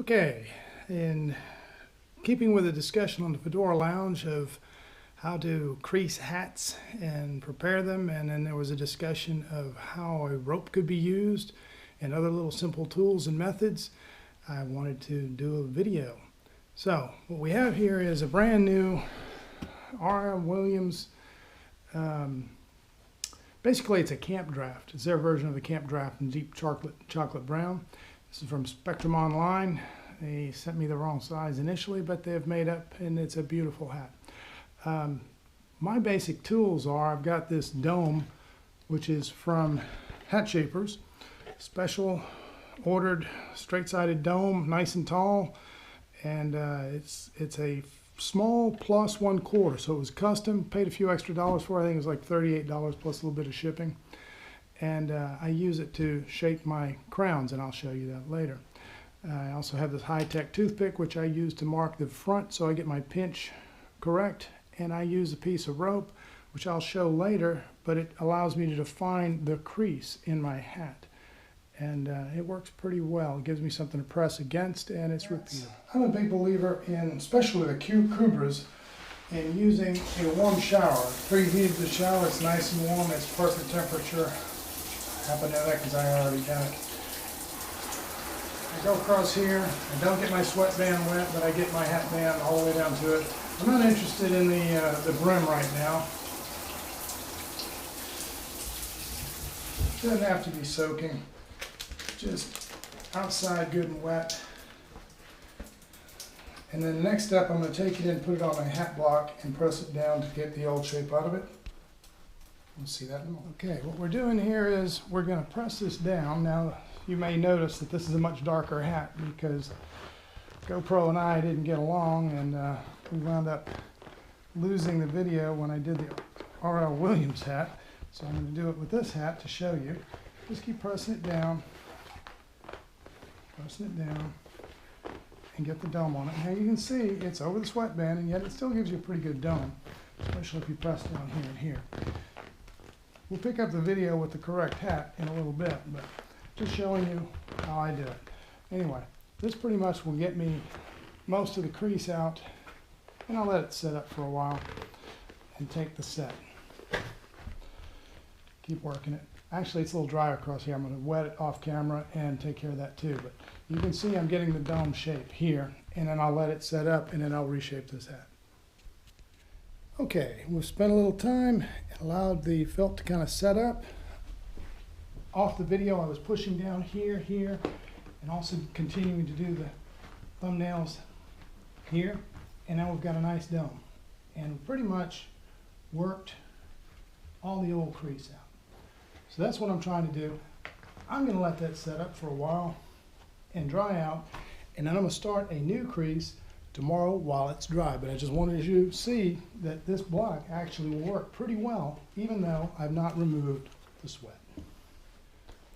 Okay, in keeping with the discussion on the Fedora Lounge of how to crease hats and prepare them, and then there was a discussion of how a rope could be used and other little simple tools and methods, I wanted to do a video. So what we have here is a brand new R. Williams, basically it's a CampDraft. It's their version of the CampDraft in deep chocolate brown. This is from Spectrum Online. They sent me the wrong size initially, but they've made up, and it's a beautiful hat. My basic tools are, I've got this dome, which is from Hat Shapers. Special ordered straight-sided dome, nice and tall, and it's a small plus 1/4, so it was custom. Paid a few extra dollars for it. I think it was like $38 plus a little bit of shipping. And I use it to shape my crowns, and I'll show you that later. I also have this high-tech toothpick, which I use to mark the front so I get my pinch correct. And I use a piece of rope, which I'll show later, but it allows me to define the crease in my hat. And it works pretty well. It gives me something to press against, and it's repeatable. I'm a big believer in, especially the Akubras, in using a warm shower. Preheated the shower, it's nice and warm, it's perfect temperature. I happen to know that because I already done it. I go across here, I don't get my sweatband wet, but I get my hat band all the way down to it. I'm not interested in the brim right now. It doesn't have to be soaking, just outside good and wet. And then the next step, I'm going to take it in, put it on my hat block, and press it down to get the old shape out of it. We'll see that in a moment. Okay, what we're doing here is we're going to press this down. Now, you may notice that this is a much darker hat because GoPro and I didn't get along, and we wound up losing the video when I did the R.L. Williams hat. So I'm going to do it with this hat to show you. Just keep pressing it down, and get the dome on it. Now you can see it's over the sweatband, and yet it still gives you a pretty good dome, especially if you press down here and here. We'll pick up the video with the correct hat in a little bit, but just showing you how I do it. Anyway, this pretty much will get me most of the crease out, and I'll let it set up for a while and take the set. Keep working it. Actually, it's a little dry across here. I'm going to wet it off camera and take care of that too. But you can see I'm getting the dome shape here, and then I'll let it set up, and then I'll reshape this hat. Okay, we've spent a little time and allowed the felt to kind of set up. Off the video, I was pushing down here, and also continuing to do the thumbnails here. And now we've got a nice dome. And pretty much worked all the old crease out. So that's what I'm trying to do. I'm going to let that set up for a while and dry out, and then I'm going to start a new crease tomorrow while it's dry. But I just wanted you to see that this block actually will work pretty well, even though I've not removed the sweat.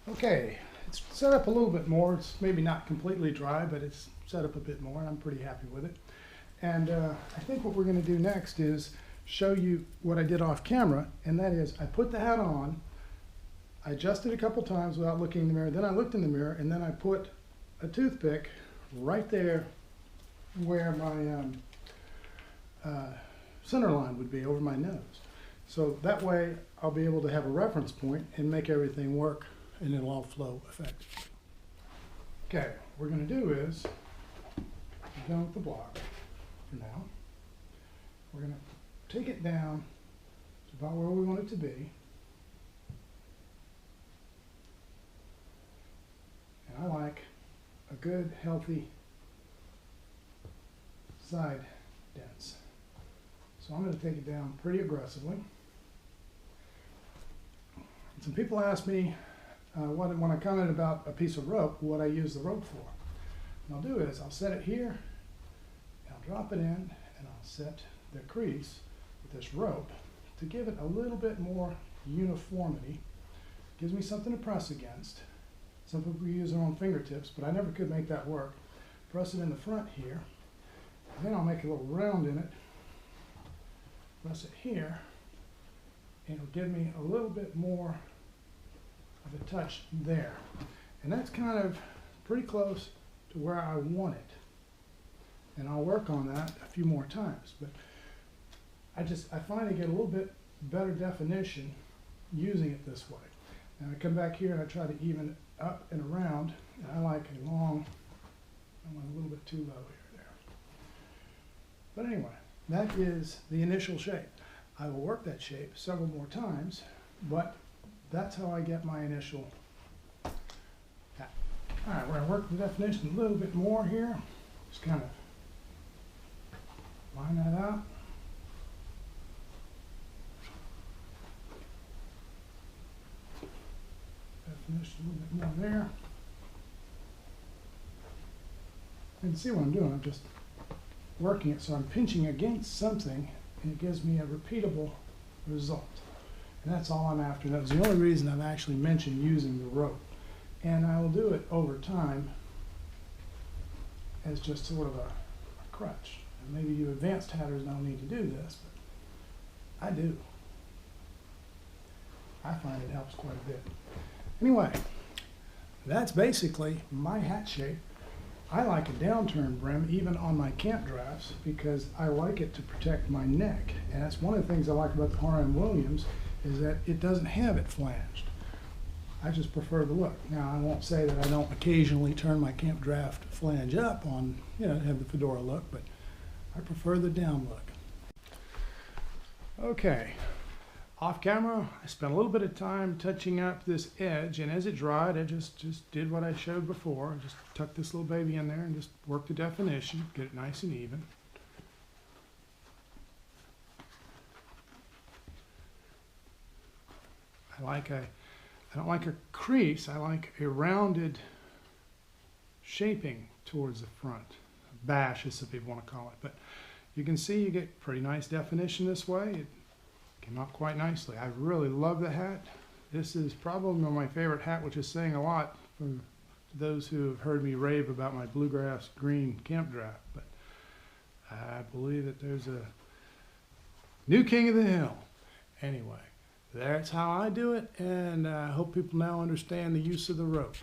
Okay, it's set up a little bit more. It's maybe not completely dry, but it's set up a bit more, and I'm pretty happy with it. And I think what we're going to do next is show you what I did off camera, and that is I put the hat on, I adjusted a couple times without looking in the mirror, then I looked in the mirror, and then I put a toothpick right there where my center line would be, over my nose. So that way I'll be able to have a reference point and make everything work, and it'll all flow effectively. Okay, what we're going to do is, we're done with the block for now. We're going to take it down to about where we want it to be. And I like a good, healthy side dents. So I'm going to take it down pretty aggressively. And some people ask me when I comment about a piece of rope, what I use the rope for. And I'll do is I'll set it here, and I'll drop it in, and I'll set the crease with this rope to give it a little bit more uniformity. Gives me something to press against. Some people use their own fingertips, but I never could make that work. Press it in the front here, and then I'll make a little round in it. Press it here, and it'll give me a little bit more of a touch there. And that's kind of pretty close to to where I want it. And I'll work on that a few more times. But I find I get a little bit better definition using it this way. And I come back here and I try to even it up and around. And I like a long, I went a little bit too low here there. But anyway, that is the initial shape. I will work that shape several more times, but that's how I get my initial hat. All right, we're going to work the definition a little bit more here. Just kind of line that out. Definition a little bit more there. You can see what I'm doing. I'm just working it so I'm pinching against something and it gives me a repeatable result. And that's all I'm after. That's the only reason I've actually mentioned using the rope. And I will do it over time as just sort of a crutch. And maybe you advanced hatters don't need to do this, but I do. I find it helps quite a bit. Anyway, that's basically my hat shape. I like a downturned brim even on my CampDrafts because I like it to protect my neck. And that's one of the things I like about the RM Williams is that it doesn't have it flanged. I just prefer the look. Now, I won't say that I don't occasionally turn my CampDraft flange up on, have the Fedora look, but I prefer the down look. Okay. Off camera, I spent a little bit of time touching up this edge, and as it dried, I just did what I showed before. I just tucked this little baby in there and just worked the definition, get it nice and even. I don't like a crease, I like a rounded shaping towards the front. A bash, as some people want to call it. But you can see you get pretty nice definition this way. It came out quite nicely. I really love the hat. This is probably my favorite hat, which is saying a lot for those who have heard me rave about my bluegrass green CampDraft. But I believe that there's a new king of the hill. Anyway, that's how I do it, and I hope people now understand the use of the rope.